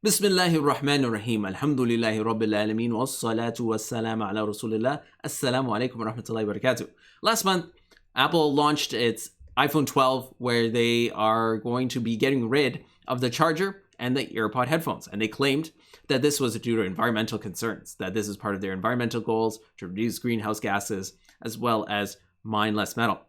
Bismillahir Rahmanir Rahim. Alhamdulillahi Rabbil Alameen. Wassalatu wassalamu ala Rasulillah. Assalaamu alaykum wa rahmatullahi wa barakatuh. Last month, Apple launched its iPhone 12, where they are going to be getting rid of the charger and the AirPod headphones. And they claimed that this was due to environmental concerns, that this is part of their environmental goals to reduce greenhouse gases, as well as mine less metal.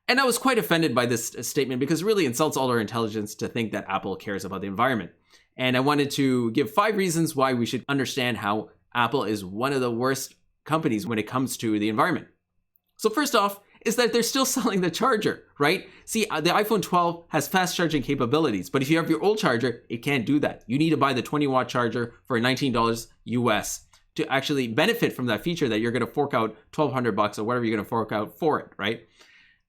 And I was quite offended by this statement because it really insults all our intelligence to think that Apple cares about the environment. And I wanted to give 5 reasons why we should understand how Apple is one of the worst companies when it comes to the environment. So first off is that they're still selling the charger, right? See, the iPhone 12 has fast charging capabilities, but if you have your old charger, it can't do that. You need to buy the 20-watt charger for $19 US to actually benefit from that feature that you're going to fork out $1,200 or whatever you're going to fork out for it, right?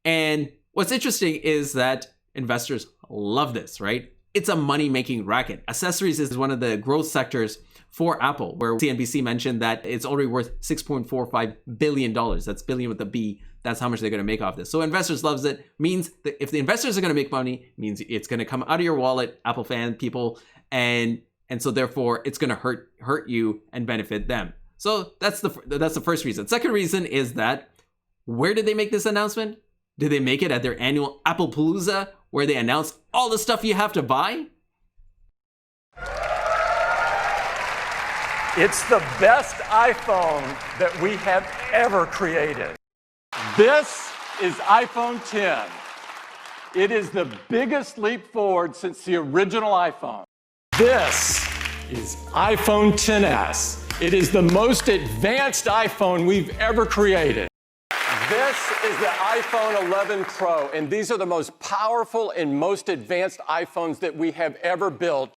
And what's interesting is that investors love this, right? It's a money-making racket. Accessories is one of the growth sectors for Apple, where CNBC mentioned that it's already worth $6.45 billion. That's billion with a B. That's how much they're going to make off this. So investors loves it. Means that if the investors are going to make money, means it's going to come out of your wallet, Apple fan people, and so therefore it's going to hurt you and benefit them. So that's the first reason. Second reason is that where did they make this announcement? Did they make it at their annual Applepalooza, where they announce all the stuff you have to buy? It's the best iPhone that we have ever created. This is iPhone 10. It is the biggest leap forward since the original iPhone. This is iPhone XS. It is the most advanced iPhone we've ever created. This is the iPhone 11 Pro, and these are the most powerful and most advanced iPhones that we have ever built.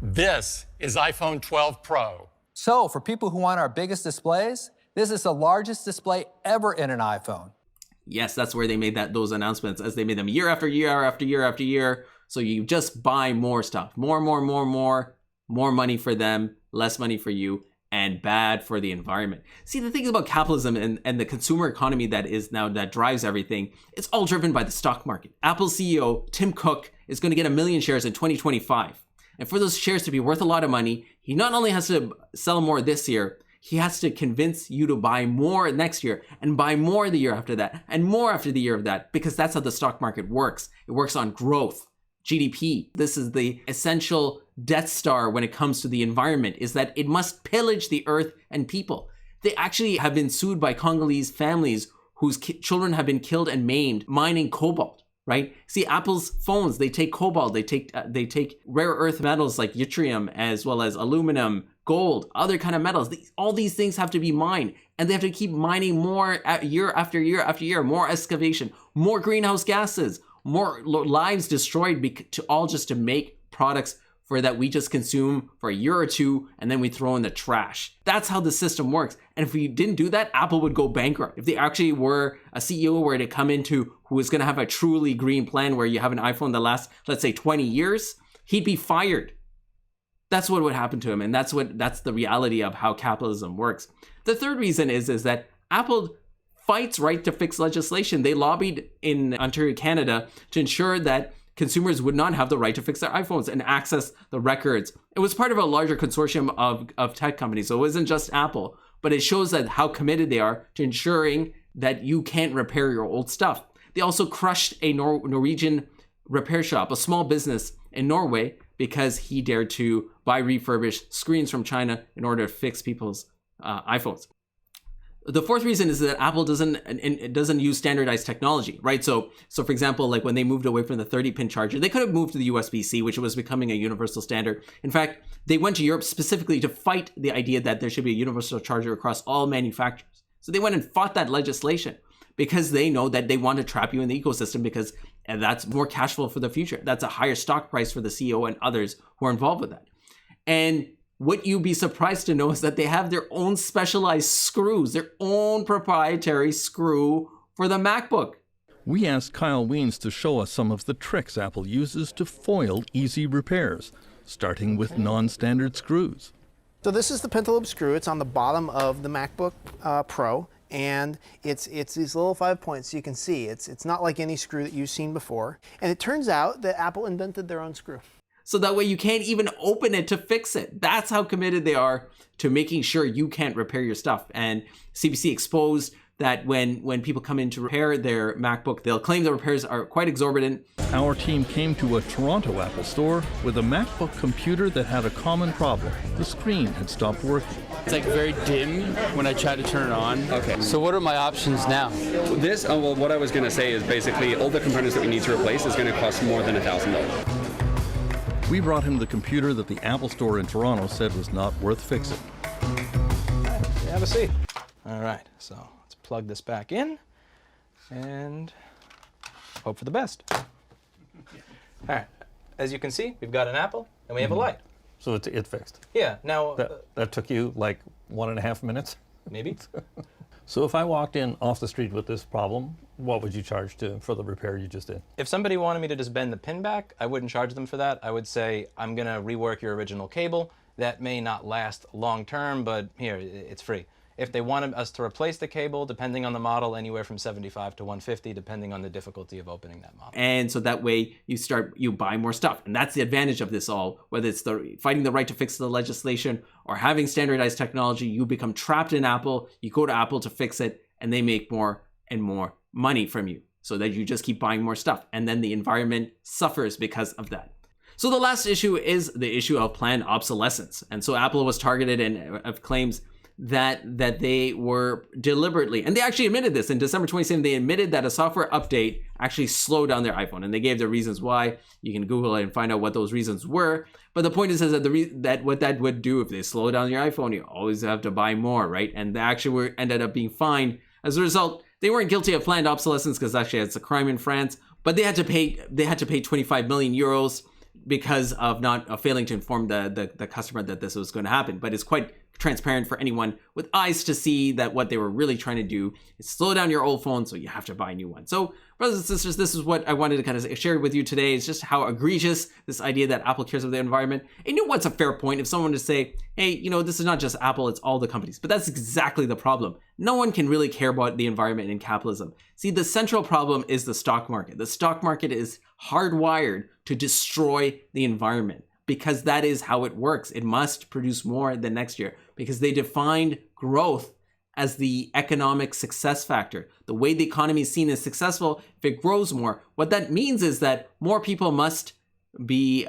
This is iPhone 12 Pro. So, for people who want our biggest displays, this is the largest display ever in an iPhone. Yes, that's where they made those announcements, as they made them year after year after year after year. So you just buy more stuff, more money for them, less money for you, and bad for the environment. See, the thing about capitalism and the consumer economy that drives everything, it's all driven by the stock market. Apple CEO Tim Cook is going to get 1 million shares in 2025. And for those shares to be worth a lot of money, he not only has to sell more this year, he has to convince you to buy more next year and buy more the year after that and more after the year of that, because that's how the stock market works. It works on growth, GDP. This is the essential Death Star when it comes to the environment, is that it must pillage the earth and people. They actually have been sued by Congolese families whose children have been killed and maimed mining cobalt, right? See, Apple's phones, they take cobalt, they take rare earth metals like yttrium, as well as aluminum, gold, other kind of metals. All these things have to be mined, and they have to keep mining more year after year after year, more excavation, more greenhouse gases, more lives destroyed, all just to make products that we just consume for a year or two, and then we throw in the trash. That's how the system works. And if we didn't do that, Apple would go bankrupt. If they actually were a CEO were to come into who is going to have a truly green plan where you have an iPhone that lasts, let's say, 20 years, he'd be fired. That's what would happen to him. And that's the reality of how capitalism works. The third reason is that Apple fights right to fix legislation. They lobbied in Ontario, Canada, to ensure that consumers would not have the right to fix their iPhones and access the records. It was part of a larger consortium of tech companies. So it wasn't just Apple, but it shows that how committed they are to ensuring that you can't repair your old stuff. They also crushed a Norwegian repair shop, a small business in Norway, because he dared to buy refurbished screens from China in order to fix people's iPhones. The fourth reason is that Apple doesn't use standardized technology, right? So for example, like when they moved away from the 30-pin charger, they could have moved to the USB-C, which was becoming a universal standard. In fact, they went to Europe specifically to fight the idea that there should be a universal charger across all manufacturers. So they went and fought that legislation because they know that they want to trap you in the ecosystem, because that's more cash flow for the future. That's a higher stock price for the CEO and others who are involved with that. And what you'd be surprised to know is that they have their own specialized screws, their own proprietary screw for the MacBook. We asked Kyle Wiens to show us some of the tricks Apple uses to foil easy repairs, starting with non-standard screws. So this is the pentalobe screw. It's on the bottom of the MacBook Pro, and it's these little 5 points. You can see it's not like any screw that you've seen before. And it turns out that Apple invented their own screw. So that way you can't even open it to fix it. That's how committed they are to making sure you can't repair your stuff. And CBC exposed that when people come in to repair their MacBook, they'll claim the repairs are quite exorbitant. Our team came to a Toronto Apple store with a MacBook computer that had a common problem. The screen had stopped working. It's like very dim when I try to turn it on. Okay. So what are my options now? This, well, what I was going to say is basically all the components that we need to replace is going to cost more than $1,000. We brought him the computer that the Apple store in Toronto said was not worth fixing. Have a seat. All right, so let's plug this back in and hope for the best. All right, as you can see, we've got an Apple and we have a light. So it fixed. Yeah, now... That took you like 1.5 minutes? Maybe. So if I walked in off the street with this problem, what would you charge for the repair you just did? If somebody wanted me to just bend the pin back, I wouldn't charge them for that. I would say, I'm going to rework your original cable. That may not last long term, but here, it's free. If they wanted us to replace the cable, depending on the model, anywhere from $75 to $150, depending on the difficulty of opening that model. And so that way you buy more stuff. And that's the advantage of this all, whether it's fighting the right to fix the legislation or having standardized technology, you become trapped in Apple, you go to Apple to fix it, and they make more and more money from you so that you just keep buying more stuff. And then the environment suffers because of that. So the last issue is the issue of planned obsolescence. And so Apple was targeted and claims that they were deliberately, and they actually admitted this in December 27th, they admitted that a software update actually slowed down their iPhone, and they gave their reasons why. You can Google it and find out what those reasons were. But the point is that what that would do if they slow down your iPhone, you always have to buy more, right? And they actually ended up being fined. As a result, they weren't guilty of planned obsolescence because actually it's a crime in France, but they had to pay 25 million euros because of not failing to inform the customer that this was going to happen. But it's quite transparent for anyone with eyes to see that what they were really trying to do is slow down your old phone, so you have to buy a new one. So brothers and sisters, this is what I wanted to kind of share with you today, is just how egregious this idea that Apple cares about the environment. And you know what's a fair point if someone to say, hey, this is not just Apple, it's all the companies. But that's exactly the problem. No one can really care about the environment in capitalism. See, the central problem is the stock market. The stock market is hardwired to destroy the environment, because that is how it works. It must produce more than next year because they defined growth as the economic success factor. The way the economy is seen as successful, if it grows more, what that means is that more people must be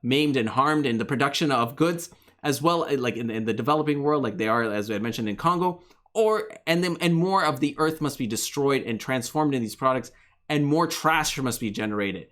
maimed and harmed in the production of goods, as well like in the developing world, like they are, as I mentioned, in Congo, and more of the earth must be destroyed and transformed in these products, and more trash must be generated.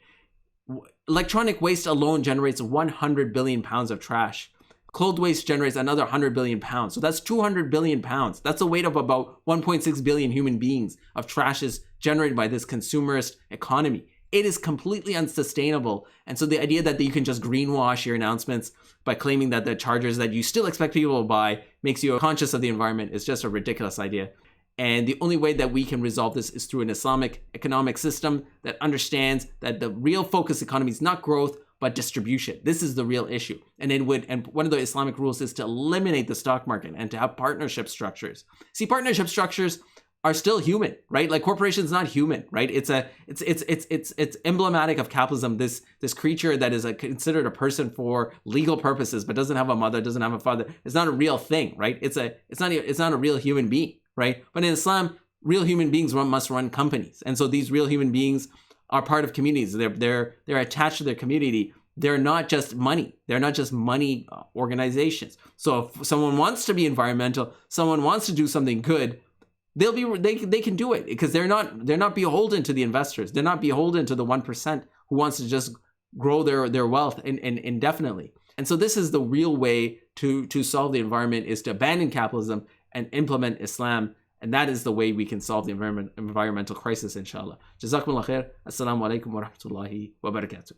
Electronic waste alone generates 100 billion pounds of trash. Cold waste generates another 100 billion pounds. So that's 200 billion pounds. That's a weight of about 1.6 billion human beings of trash is generated by this consumerist economy. It is completely unsustainable. And so the idea that you can just greenwash your announcements by claiming that the chargers that you still expect people to buy makes you conscious of the environment is just a ridiculous idea. And the only way that we can resolve this is through an Islamic economic system that understands that the real focus economy is not growth, but distribution. This is the real issue. And one of the Islamic rules is to eliminate the stock market and to have partnership structures. See, partnership structures are still human, right? Like corporations not human, right? It's emblematic of capitalism. This creature that is considered a person for legal purposes, but doesn't have a mother, doesn't have a father. It's not a real thing, right? It's not a real human being. Right? But in Islam, real human beings must run companies. And so these real human beings are part of communities. They're attached to their community. They're not just money. They're not just money organizations. So if someone wants to be environmental, someone wants to do something good, they can do it because they're not beholden to the investors. They're not beholden to the 1% who wants to just grow their wealth indefinitely. And so this is the real way to solve the environment, is to abandon capitalism and implement Islam. And that is the way we can solve the environmental crisis, inshallah. Jazakumullah khair. Assalamu alaykum wa rahmatullahi wa barakatuh.